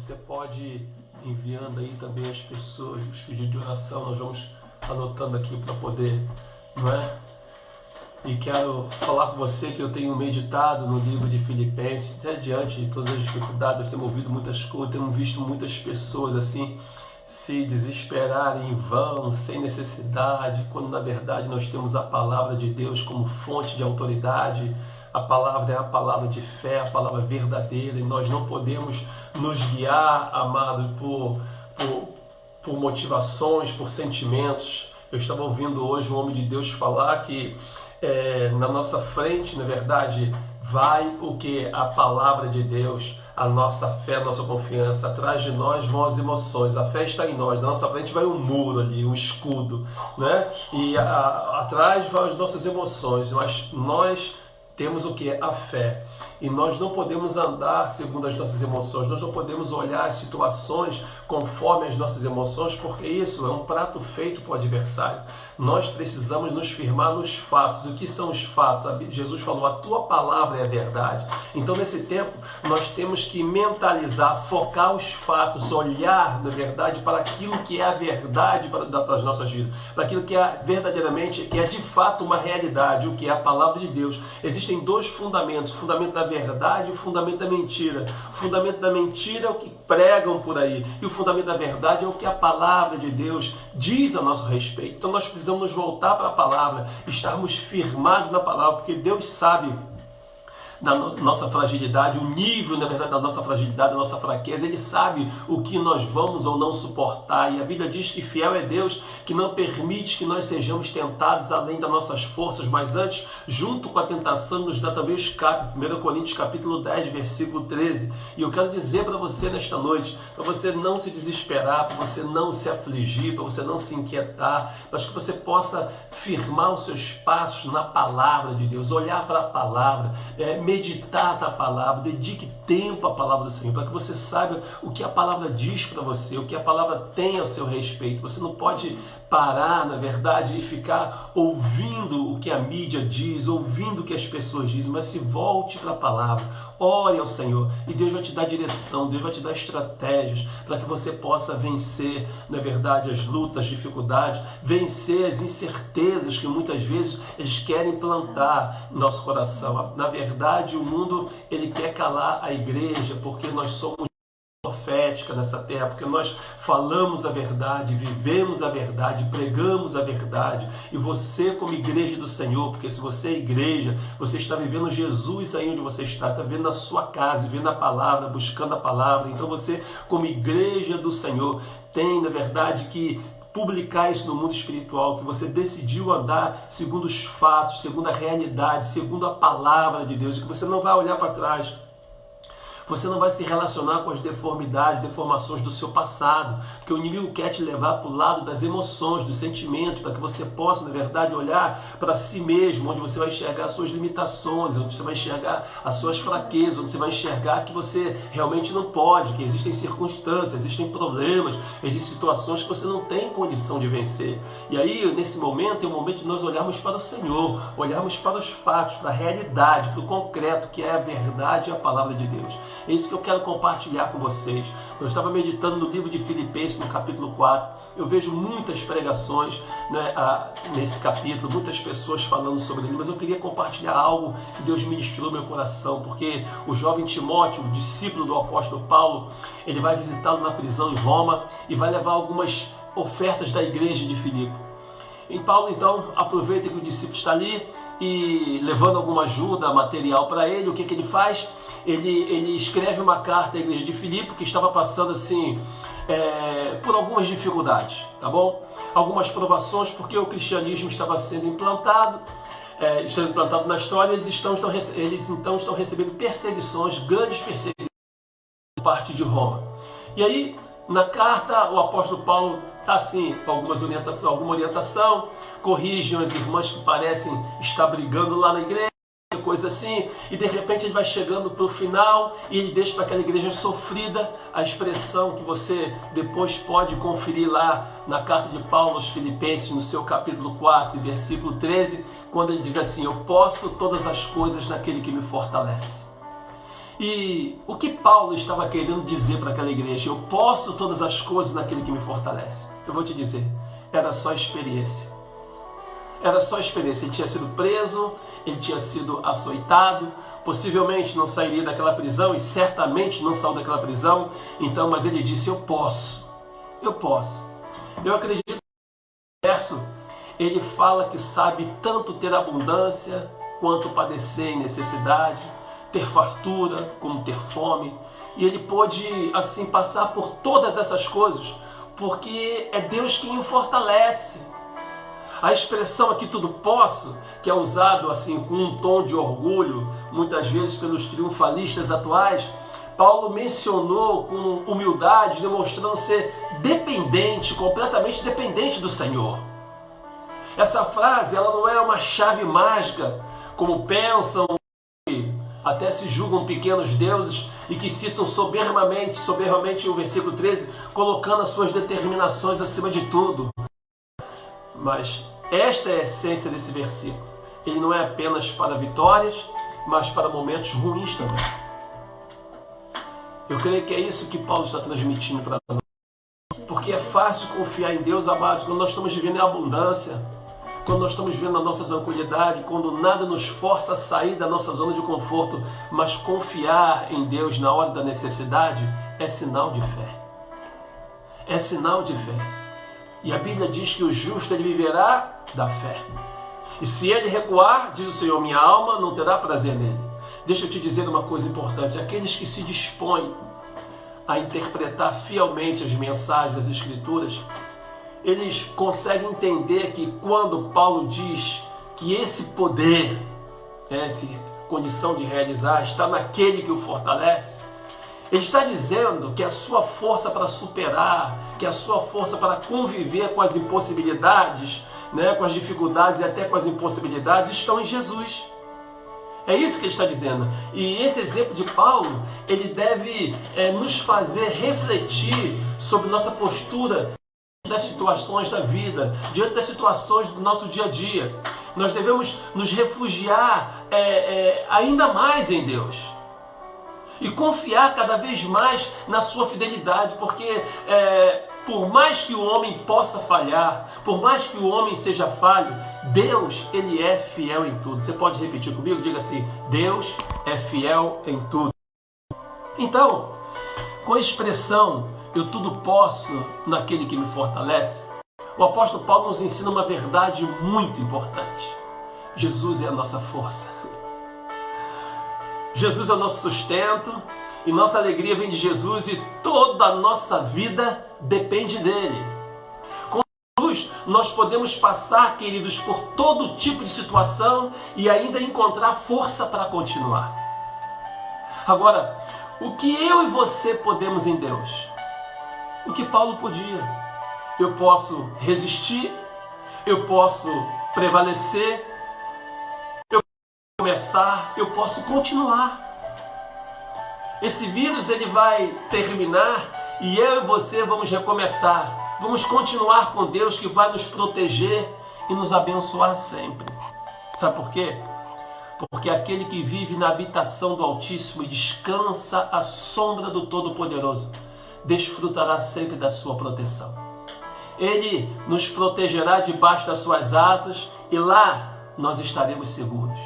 Você pode ir enviando aí também as pessoas, os pedidos de oração, nós vamos anotando aqui para poder, não é? E quero falar com você que eu tenho meditado no livro de Filipenses, até diante de todas as dificuldades, nós temos ouvido muitas coisas, temos visto muitas pessoas assim se desesperarem em vão, sem necessidade, quando na verdade nós temos a palavra de Deus como fonte de autoridade. A palavra é a palavra de fé, a palavra verdadeira, e nós não podemos nos guiar, amados, por motivações, por sentimentos. Eu estava ouvindo hoje um homem de Deus falar que na nossa frente, na verdade, vai o que? A palavra de Deus, a nossa fé, a nossa confiança. Atrás de nós vão as emoções, a fé está em nós. Na nossa frente vai um muro ali, um escudo, né? E atrás vão as nossas emoções, mas nós temos o que? A fé. E nós não podemos andar segundo as nossas emoções, nós não podemos olhar as situações conforme as nossas emoções, porque isso é um prato feito para o adversário. Nós precisamos nos firmar nos fatos. O que são os fatos? Jesus falou, a tua palavra é a verdade. Então, nesse tempo, nós temos que mentalizar, focar os fatos, olhar, na verdade, para aquilo que é a verdade para as nossas vidas, para aquilo que é verdadeiramente, que é de fato uma realidade, o que é a palavra de Deus. Existem dois fundamentos, o fundamento da verdade e o fundamento da mentira. O fundamento da mentira é o que pregam por aí, e o fundamento da verdade é o que a palavra de Deus diz a nosso respeito. Então nós precisamos nos voltar para a palavra, estarmos firmados na palavra, porque Deus sabe da nossa fragilidade, o nível, na verdade, da nossa fragilidade, da nossa fraqueza. Ele sabe o que nós vamos ou não suportar. E a Bíblia diz que fiel é Deus, que não permite que nós sejamos tentados além das nossas forças, mas antes, junto com a tentação, nos dá também o escape. 1 Coríntios capítulo 10, versículo 13. E eu quero dizer para você nesta noite, para você não se desesperar, para você não se afligir, para você não se inquietar, mas que você possa firmar os seus passos na palavra de Deus, olhar para a palavra, meditar na palavra, dedique tempo à palavra do Senhor, para que você saiba o que a palavra diz para você, o que a palavra tem ao seu respeito. Você não pode parar, na verdade, e ficar ouvindo o que a mídia diz, ouvindo o que as pessoas dizem, mas se volte para a palavra, ore ao Senhor, e Deus vai te dar direção, Deus vai te dar estratégias para que você possa vencer, na verdade, as lutas, as dificuldades, vencer as incertezas que muitas vezes eles querem plantar no nosso coração. Na verdade, o mundo ele quer calar a igreja, porque nós somos profética nessa terra, porque nós falamos a verdade, vivemos a verdade, pregamos a verdade. E você, como igreja do Senhor, porque se você é igreja, você está vivendo Jesus aí onde você está vivendo na sua casa, vivendo a palavra, buscando a palavra. Então você, como igreja do Senhor, tem, na verdade, que publicar isso no mundo espiritual, que você decidiu andar segundo os fatos, segundo a realidade, segundo a palavra de Deus, e que você não vai olhar para trás. Você não vai se relacionar com as deformidades, deformações do seu passado, porque o inimigo quer te levar para o lado das emoções, dos sentimentos, para que você possa, na verdade, olhar para si mesmo, onde você vai enxergar as suas limitações, onde você vai enxergar as suas fraquezas, onde você vai enxergar que você realmente não pode, que existem circunstâncias, existem problemas, existem situações que você não tem condição de vencer. E aí, nesse momento, é o momento de nós olharmos para o Senhor, olharmos para os fatos, para a realidade, para o concreto, que é a verdade e a palavra de Deus. É isso que eu quero compartilhar com vocês. Eu estava meditando no livro de Filipenses, no capítulo 4. Eu vejo muitas pregações, né, nesse capítulo, muitas pessoas falando sobre ele, mas eu queria compartilhar algo que Deus ministrou no meu coração, porque o jovem Timóteo, o discípulo do apóstolo Paulo, ele vai visitá-lo na prisão em Roma e vai levar algumas ofertas da igreja de Filipe. E Paulo, então, aproveita que o discípulo está ali e levando alguma ajuda material para ele, o que ele faz? Ele escreve uma carta à igreja de Filipe, que estava passando assim por algumas dificuldades, tá bom? Algumas provações, porque o cristianismo estava sendo implantado, na história. Eles então estão recebendo perseguições, grandes perseguições por parte de Roma. E aí, na carta, o apóstolo Paulo está assim, com alguma orientação, corrigem as irmãs que parecem estar brigando lá na igreja, coisa assim, e de repente ele vai chegando para o final e ele deixa para aquela igreja sofrida a expressão que você depois pode conferir lá na carta de Paulo aos Filipenses, no seu capítulo 4, versículo 13, quando ele diz assim: eu posso todas as coisas naquele que me fortalece. E o que Paulo estava querendo dizer para aquela igreja? Eu posso todas as coisas naquele que me fortalece. Eu vou te dizer, era só experiência. Era só experiência. Ele tinha sido preso, ele tinha sido açoitado, possivelmente não sairia daquela prisão e certamente não saiu daquela prisão. Então, mas ele disse, eu posso. Eu posso. Eu acredito que no verso ele fala que sabe tanto ter abundância quanto padecer em necessidade, ter fartura como ter fome. E ele pôde assim passar por todas essas coisas, porque é Deus quem o fortalece. A expressão aqui tudo posso, que é usado assim com um tom de orgulho, muitas vezes pelos triunfalistas atuais, Paulo mencionou com humildade, demonstrando ser dependente, completamente dependente do Senhor. Essa frase, ela não é uma chave mágica, como pensam, até se julgam pequenos deuses e que citam soberbamente o versículo 13, colocando as suas determinações acima de tudo. Mas esta é a essência desse versículo. Ele não é apenas para vitórias, mas para momentos ruins também. Eu creio que é isso que Paulo está transmitindo para nós. Porque é fácil confiar em Deus, amados, quando nós estamos vivendo em abundância, quando nós estamos vivendo a nossa tranquilidade, quando nada nos força a sair da nossa zona de conforto, mas confiar em Deus na hora da necessidade é sinal de fé. É sinal de fé. E a Bíblia diz que o justo ele viverá da fé. E se ele recuar, diz o Senhor, minha alma não terá prazer nele. Deixa eu te dizer uma coisa importante. Aqueles que se dispõem a interpretar fielmente as mensagens das Escrituras, eles conseguem entender que quando Paulo diz que esse poder, essa condição de realizar, está naquele que o fortalece, ele está dizendo que a sua força para superar, que a sua força para conviver com as impossibilidades, com as dificuldades e até com as impossibilidades, estão em Jesus. É isso que ele está dizendo. E esse exemplo de Paulo, ele deve nos fazer refletir sobre nossa postura das situações da vida, diante das situações do nosso dia a dia. Nós devemos nos refugiar ainda mais em Deus e confiar cada vez mais na sua fidelidade, porque por mais que o homem possa falhar, por mais que o homem seja falho, Deus, ele é fiel em tudo. Você pode repetir comigo? Diga assim, Deus é fiel em tudo. Então, com a expressão, eu tudo posso naquele que me fortalece, o apóstolo Paulo nos ensina uma verdade muito importante. Jesus é a nossa força. Jesus é o nosso sustento e nossa alegria vem de Jesus e toda a nossa vida depende dele. Com Jesus nós podemos passar, queridos, por todo tipo de situação e ainda encontrar força para continuar. Agora, o que eu e você podemos em Deus? O que Paulo podia. Eu posso resistir, eu posso prevalecer, eu posso começar, eu posso continuar. Esse vírus ele vai terminar e eu e você vamos recomeçar. Vamos continuar com Deus que vai nos proteger e nos abençoar sempre. Sabe por quê? Porque aquele que vive na habitação do Altíssimo e descansa à sombra do Todo-Poderoso desfrutará sempre da sua proteção. Ele nos protegerá debaixo das suas asas e lá nós estaremos seguros.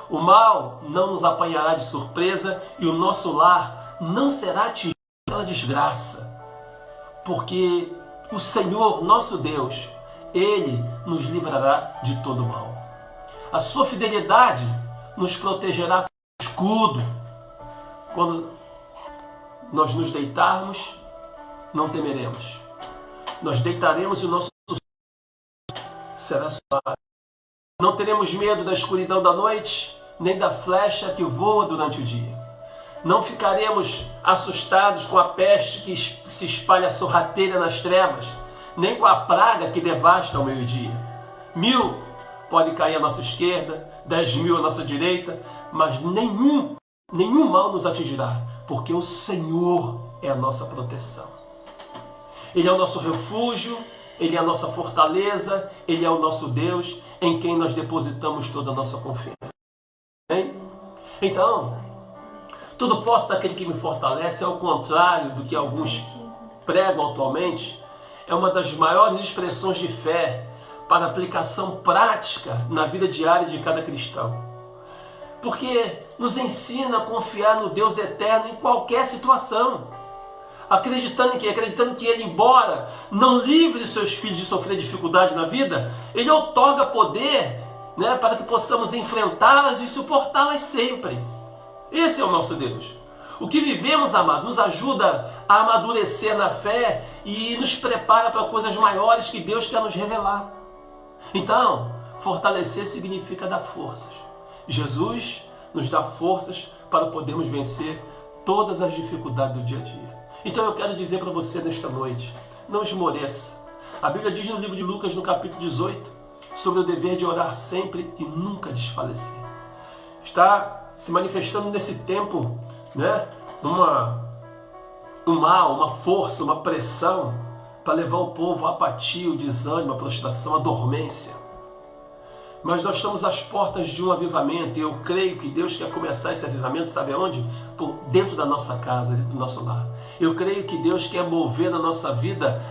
O mal não nos apanhará de surpresa e o nosso lar não será atingido pela desgraça, porque o Senhor, nosso Deus, Ele nos livrará de todo mal. A sua fidelidade nos protegerá com o escudo. Quando nós nos deitarmos, não temeremos. Nós deitaremos e o nosso será suave. Não teremos medo da escuridão da noite, nem da flecha que voa durante o dia. Não ficaremos assustados com a peste que se espalha sorrateira nas trevas, nem com a praga que devasta ao meio-dia. 1000 pode cair à nossa esquerda, 10.000 à nossa direita, mas nenhum mal nos atingirá, porque o Senhor é a nossa proteção. Ele é o nosso refúgio, Ele é a nossa fortaleza, Ele é o nosso Deus, em quem nós depositamos toda a nossa confiança. Bem? Então, Tudo posso daquele que me fortalece, ao contrário do que alguns pregam atualmente, é uma das maiores expressões de fé para aplicação prática na vida diária de cada cristão. Porque nos ensina a confiar no Deus eterno em qualquer situação. Acreditando em quê? Acreditando que Ele, embora não livre os seus filhos de sofrer dificuldade na vida, Ele outorga poder, né, para que possamos enfrentá-las e suportá-las sempre. Esse é o nosso Deus. O que vivemos, amado, nos ajuda a amadurecer na fé e nos prepara para coisas maiores que Deus quer nos revelar. Então, fortalecer significa dar forças. Jesus nos dá forças para podermos vencer todas as dificuldades do dia a dia. Então eu quero dizer para você nesta noite, não esmoreça. A Bíblia diz no livro de Lucas, no capítulo 18, sobre o dever de orar sempre e nunca desfalecer. Está se manifestando nesse tempo, né, um mal, uma força, uma pressão para levar o povo à apatia, o desânimo, a prostração, a dormência. Mas nós estamos às portas de um avivamento e eu creio que Deus quer começar esse avivamento, sabe aonde? Dentro da nossa casa, dentro do nosso lar. Eu creio que Deus quer mover na nossa vida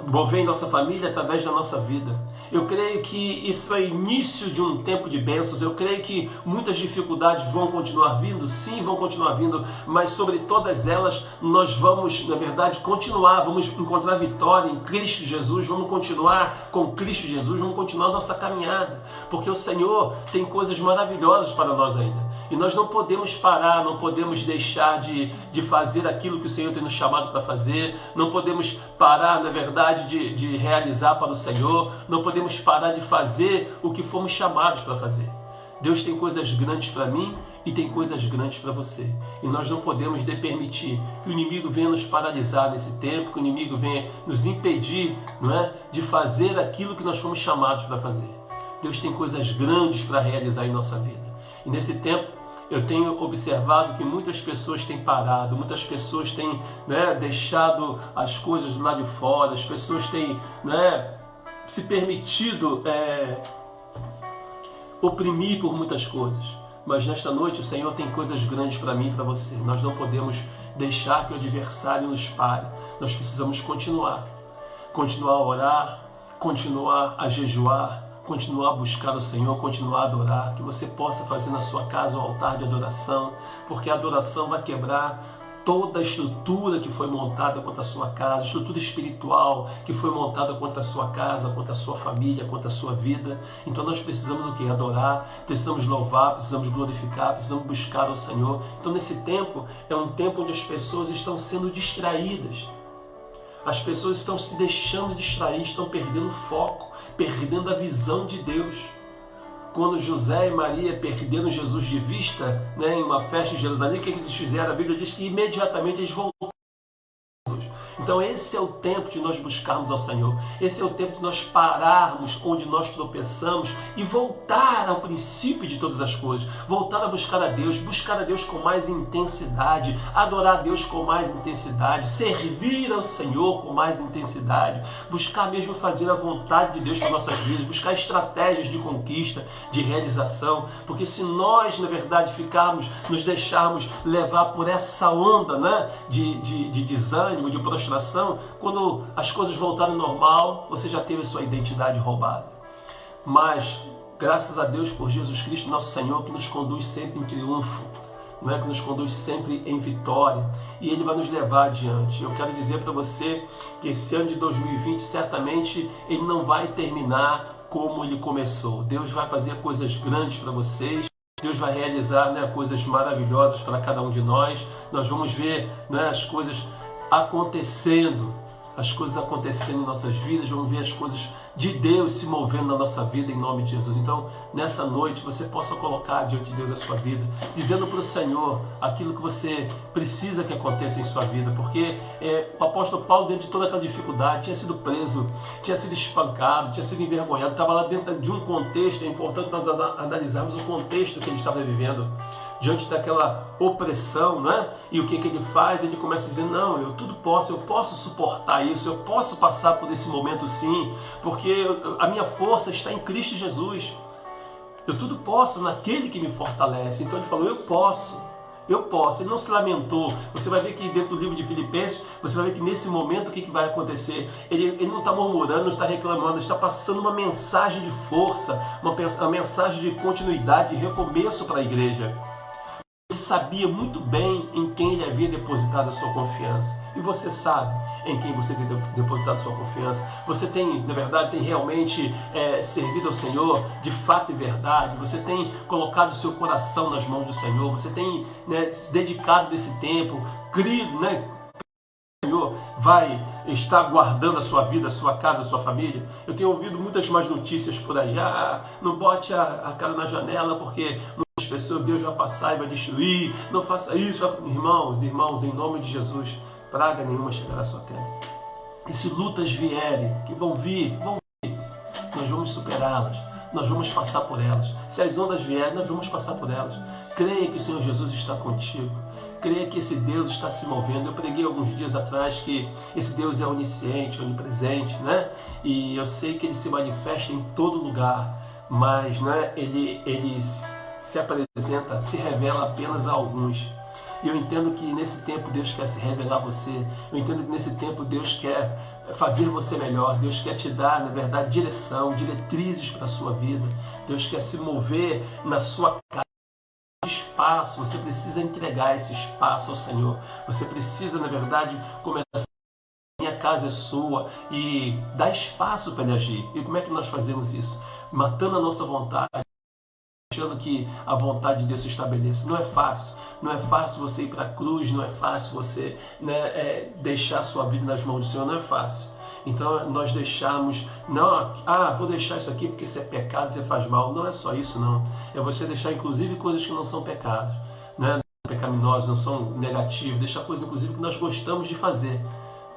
mover em nossa família através da nossa vida. Eu creio que isso é início de um tempo de bênçãos. Eu creio que muitas dificuldades vão continuar vindo, sim, vão continuar vindo, mas sobre todas elas nós vamos, na verdade, vamos encontrar vitória em Cristo Jesus, vamos continuar com Cristo Jesus, vamos continuar a nossa caminhada, porque o Senhor tem coisas maravilhosas para nós ainda. E nós não podemos parar, não podemos deixar de fazer aquilo que o Senhor tem nos chamado para fazer, não podemos parar, na verdade, de realizar para o Senhor, não podemos parar de fazer o que fomos chamados para fazer. Deus tem coisas grandes para mim e tem coisas grandes para você. E nós não podemos permitir que o inimigo venha nos paralisar nesse tempo, que o inimigo venha nos impedir, não é, de fazer aquilo que nós fomos chamados para fazer. Deus tem coisas grandes para realizar em nossa vida. E nesse tempo, eu tenho observado que muitas pessoas têm parado, muitas pessoas têm, né, deixado as coisas do lado de fora, as pessoas têm, né, se permitido oprimir por muitas coisas. Mas nesta noite o Senhor tem coisas grandes para mim e para você. Nós não podemos deixar que o adversário nos pare. Nós precisamos continuar a orar, continuar a jejuar, continuar a buscar o Senhor, continuar a adorar, que você possa fazer na sua casa um altar de adoração, porque a adoração vai quebrar toda a estrutura que foi montada contra a sua casa, estrutura espiritual que foi montada contra a sua casa, contra a sua família, contra a sua vida. Então nós precisamos o quê? Adorar, precisamos louvar, precisamos glorificar, precisamos buscar o Senhor. Então nesse tempo, é um tempo onde as pessoas estão sendo distraídas. As pessoas estão se deixando distrair, estão perdendo foco, perdendo a visão de Deus. Quando José e Maria perderam Jesus de vista, né, em uma festa em Jerusalém, o que eles fizeram? A Bíblia diz que imediatamente eles voltaram. Então esse é o tempo de nós buscarmos ao Senhor. Esse é o tempo de nós pararmos onde nós tropeçamos e voltar ao princípio de todas as coisas. Voltar a buscar a Deus com mais intensidade, adorar a Deus com mais intensidade, servir ao Senhor com mais intensidade, buscar mesmo fazer a vontade de Deus para nossas vidas, buscar estratégias de conquista, de realização, porque se nós, na verdade, nos deixarmos levar por essa onda, né, de desânimo, de prostração, quando as coisas voltarem ao normal, você já teve a sua identidade roubada. Mas, graças a Deus por Jesus Cristo, nosso Senhor, que nos conduz sempre em triunfo, não é? Que nos conduz sempre em vitória, e Ele vai nos levar adiante. Eu quero dizer para você que esse ano de 2020, certamente, ele não vai terminar como ele começou. Deus vai fazer coisas grandes para vocês. Deus vai realizar, né, coisas maravilhosas para cada um de nós. Nós vamos ver, né, as coisas acontecendo em nossas vidas, vamos ver as coisas de Deus se movendo na nossa vida em nome de Jesus. Então, nessa noite, você possa colocar diante de Deus a sua vida, dizendo para o Senhor aquilo que você precisa que aconteça em sua vida, porque o apóstolo Paulo, dentro de toda aquela dificuldade, tinha sido preso, tinha sido espancado, tinha sido envergonhado, estava lá dentro de um contexto. É importante nós analisarmos o contexto que ele estava vivendo, diante daquela opressão, né? E o que ele faz? Ele começa a dizer, não, eu posso suportar isso, eu posso passar por esse momento sim, porque a minha força está em Cristo Jesus. Eu tudo posso naquele que me fortalece. Então ele falou, eu posso. Eu posso. Ele não se lamentou. Você vai ver que dentro do livro de Filipenses, você vai ver que nesse momento o que vai acontecer? Ele não está murmurando, não está reclamando, ele está passando uma mensagem de força, uma mensagem de continuidade, de recomeço para a igreja. Ele sabia muito bem em quem ele havia depositado a sua confiança. E você sabe em quem você tem depositado a sua confiança. Você tem, na verdade, tem realmente servido ao Senhor de fato e verdade. Você tem colocado o seu coração nas mãos do Senhor. Você tem, né, se dedicado desse tempo, crido, né? O Senhor vai estar guardando a sua vida, a sua casa, a sua família. Eu tenho ouvido muitas mais notícias por aí. Não bote a cara na janela porque as pessoas, Deus vai passar e vai destruir. Não faça isso. Irmãos, em nome de Jesus, praga nenhuma chegará à sua terra. E se lutas vierem, que vão vir, nós vamos superá-las. Nós vamos passar por elas. Se as ondas vierem, nós vamos passar por elas. Creia que o Senhor Jesus está contigo. Creia que esse Deus está se movendo. Eu preguei alguns dias atrás que esse Deus é onisciente, onipresente, né? E eu sei que Ele se manifesta em todo lugar, mas, né, Ele se apresenta, se revela apenas a alguns. E eu entendo que nesse tempo Deus quer se revelar a você. Eu entendo que nesse tempo Deus quer fazer você melhor. Deus quer te dar, na verdade, direção, diretrizes para a sua vida. Deus quer se mover na sua casa. Espaço, você precisa entregar esse espaço ao Senhor. Você precisa, na verdade, começar. Minha casa é sua, e dar espaço para Ele agir. E como é que nós fazemos isso? Matando a nossa vontade, deixando que a vontade de Deus se estabeleça. Não é fácil. Não é fácil você ir para a cruz, não é fácil você, né, deixar a sua vida nas mãos do Senhor, não é fácil. Então nós deixarmos, vou deixar isso aqui porque isso é pecado, isso faz mal. Não é só isso, não. É você deixar inclusive coisas que não são pecados, né? Não são pecaminosos, não são negativos. Deixar coisas inclusive que nós gostamos de fazer,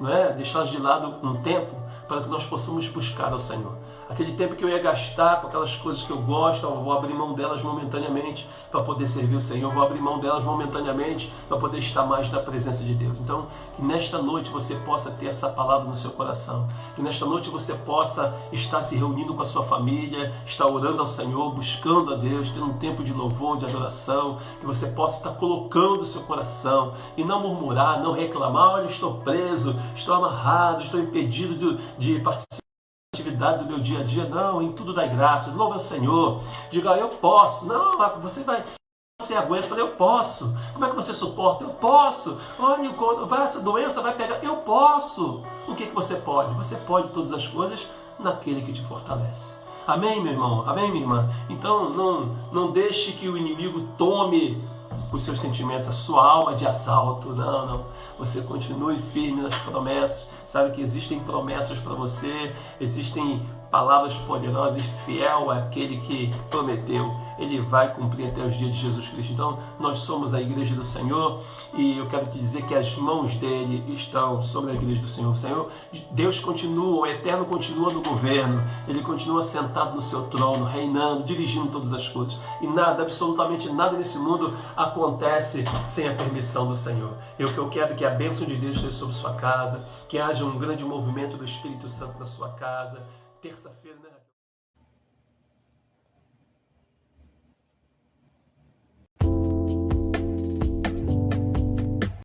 não é? Deixá-las de lado um tempo para que nós possamos buscar ao Senhor. Aquele tempo que eu ia gastar com aquelas coisas que eu gosto, eu vou abrir mão delas momentaneamente para poder servir o Senhor, eu vou abrir mão delas momentaneamente para poder estar mais na presença de Deus. Então, que nesta noite você possa ter essa palavra no seu coração, que nesta noite você possa estar se reunindo com a sua família, estar orando ao Senhor, buscando a Deus, tendo um tempo de louvor, de adoração, que você possa estar colocando o seu coração e não murmurar, não reclamar, olha, estou preso, estou amarrado, estou impedido de participar da atividade do meu dia a dia. Não, em tudo dai graça, louve ao Senhor, diga, eu posso. Não, você aguenta. Eu falei, eu posso. Como é que você suporta? Eu posso. Olha, essa doença vai pegar. Eu posso. O que você pode? Você pode todas as coisas naquele que te fortalece. Amém, meu irmão? Amém, minha irmã? Então, não deixe que o inimigo tome os seus sentimentos, a sua alma de assalto. Não. Você continue firme nas promessas. Sabe que existem promessas para você, existem palavras poderosas, e fiel àquele que prometeu. Ele vai cumprir até os dias de Jesus Cristo. Então, nós somos a igreja do Senhor, e eu quero te dizer que as mãos dele estão sobre a igreja do Senhor. O Senhor, Deus continua, o Eterno continua no governo, ele continua sentado no seu trono, reinando, dirigindo todas as coisas. E nada, absolutamente nada nesse mundo acontece sem a permissão do Senhor. O que eu quero é que a bênção de Deus esteja sobre sua casa, que haja um grande movimento do Espírito Santo na sua casa. Terça-feira, né?